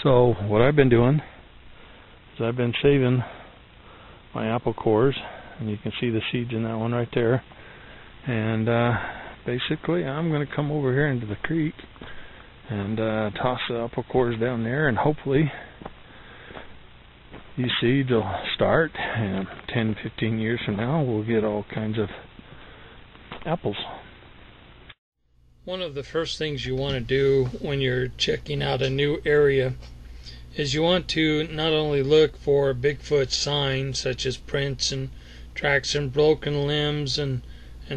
So what I've been doing is I've been saving my apple cores, and you can see the seeds in that one right there. And basically I'm going to come over here into the creek and toss the apple cores down there, and hopefully these seeds will start, and 10-15 years from now we'll get all kinds of apples. One of the first things you want to do when you're checking out a new area is you want to not only look for Bigfoot signs such as prints and tracks and broken limbs and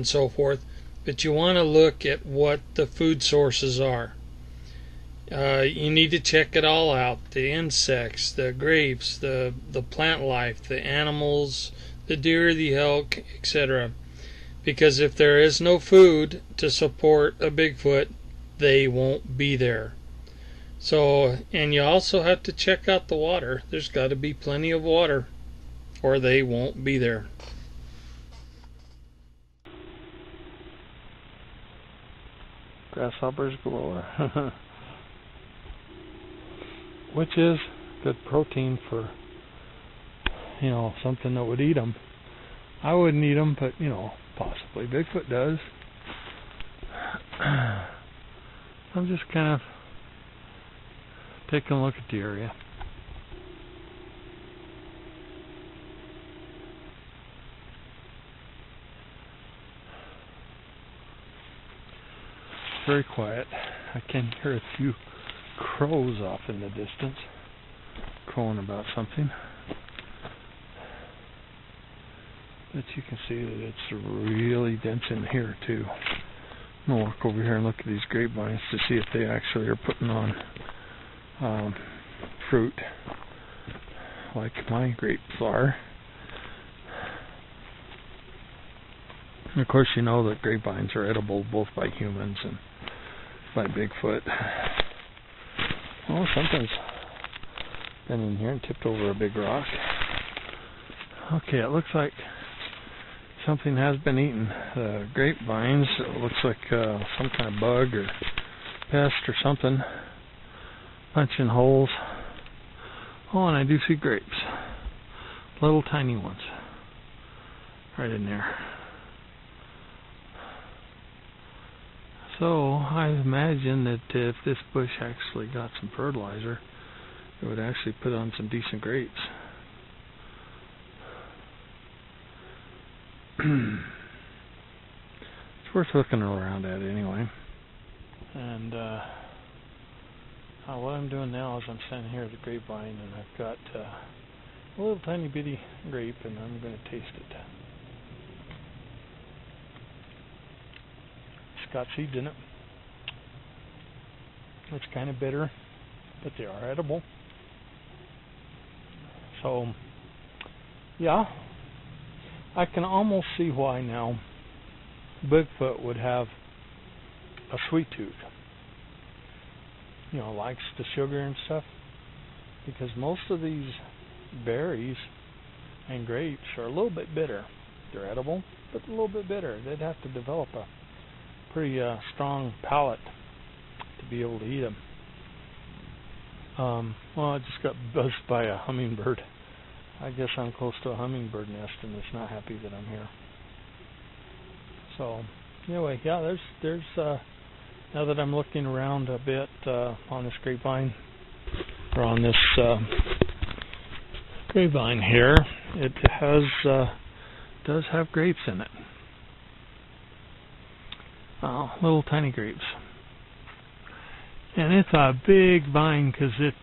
so forth, but you want to look at what the food sources are. You need to check it all out: the insects, the grapes, the plant life, the animals, the deer, the elk, etc. Because if there is no food to support a Bigfoot, they won't be there. So, and you also have to check out the water. There's got to be plenty of water, or they won't be there. Grasshoppers galore. Which is good protein for, something that would eat them. I wouldn't eat them, but, possibly Bigfoot does. I'm just kind of taking a look at the area. Very quiet. I can hear a few crows off in the distance, crowing about something. But you can see that it's really dense in here too. I'm going to walk over here and look at these grapevines to see if they actually are putting on fruit like my grapes are. And of course, you know that grapevines are edible both by humans and by Bigfoot. Oh, something's been in here and tipped over a big rock. Okay, it looks like something has been eaten. The grapevines, it looks like some kind of bug or pest or something, punching holes. Oh, and I do see grapes. Little tiny ones. Right in there. So, I imagine that if this bush actually got some fertilizer, it would actually put on some decent grapes. It's worth looking around at anyway. And what I'm doing now is I'm standing here at the grapevine, and I've got a little tiny bitty grape, and I'm going to taste it. It's got seeds in it. It's kind of bitter, but they are edible. So, yeah, I can almost see why now Bigfoot would have a sweet tooth. Likes the sugar and stuff. Because most of these berries and grapes are a little bit bitter. They're edible, but a little bit bitter. They'd have to develop a pretty strong palate to be able to eat them. Well, I just got buzzed by a hummingbird. I guess I'm close to a hummingbird nest, and it's not happy that I'm here. So, anyway, yeah, there's now that I'm looking around a bit on this grapevine, or on this grapevine here, it does have grapes in it. Little tiny grapes. And it's a big vine because it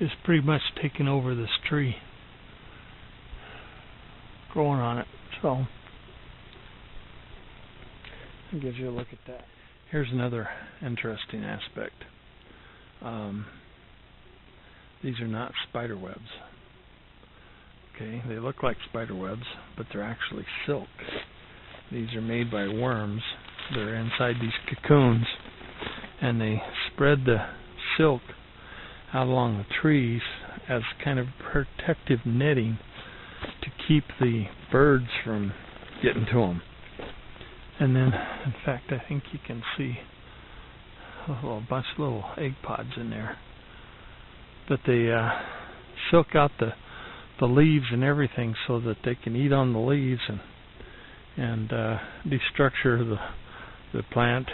is pretty much taking over this tree, growing on it. So, it gives you a look at that. Here's another interesting aspect. These are not spider webs. Okay, they look like spider webs, but they're actually silk. These are made by worms. They're inside these cocoons, and they spread the silk out along the trees as kind of protective netting to keep the birds from getting to them. And then, in fact, I think you can see a bunch of little egg pods in there. but they silk out the leaves and everything so that they can eat on the leaves and destructure the plant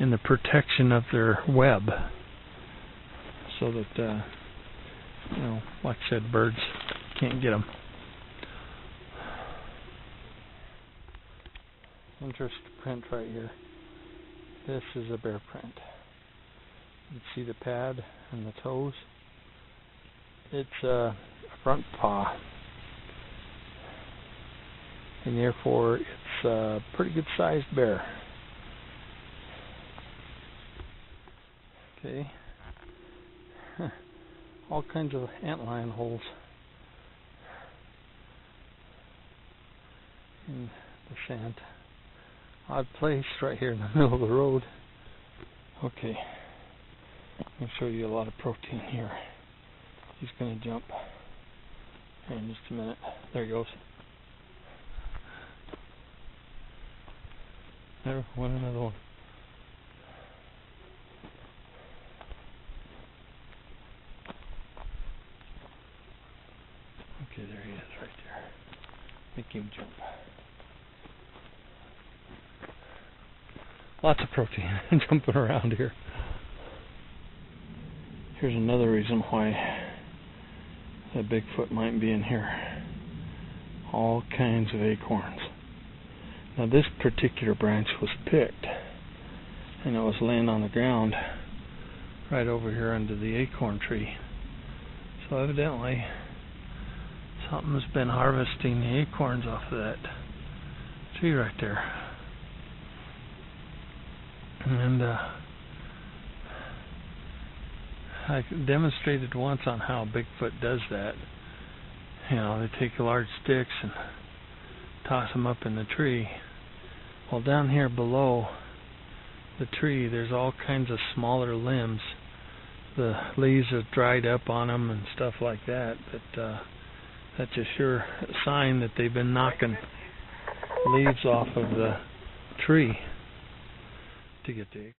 in the protection of their web, so that like I said, birds can't get them. Interesting print right here. This is a bear print. You can see the pad and the toes. It's a front paw, and therefore it's a pretty good sized bear. Okay. All kinds of antlion holes in the sand. Odd place right here in the middle of the road. Okay. I'll show you a lot of protein here. He's going to jump here in just a minute. There he goes. There went another one. Okay, there he is right there. Make him jump. Lots of protein jumping around here. Here's another reason why that Bigfoot might be in here. All kinds of acorns. Now this particular branch was picked, and it was laying on the ground right over here under the acorn tree. So evidently something's been harvesting the acorns off of that tree right there. And I demonstrated once on how Bigfoot does that. They take large sticks and toss them up in the tree. Well, down here below the tree, there's all kinds of smaller limbs. The leaves have dried up on them and stuff like that. But that's a sure sign that they've been knocking leaves off of the tree to get the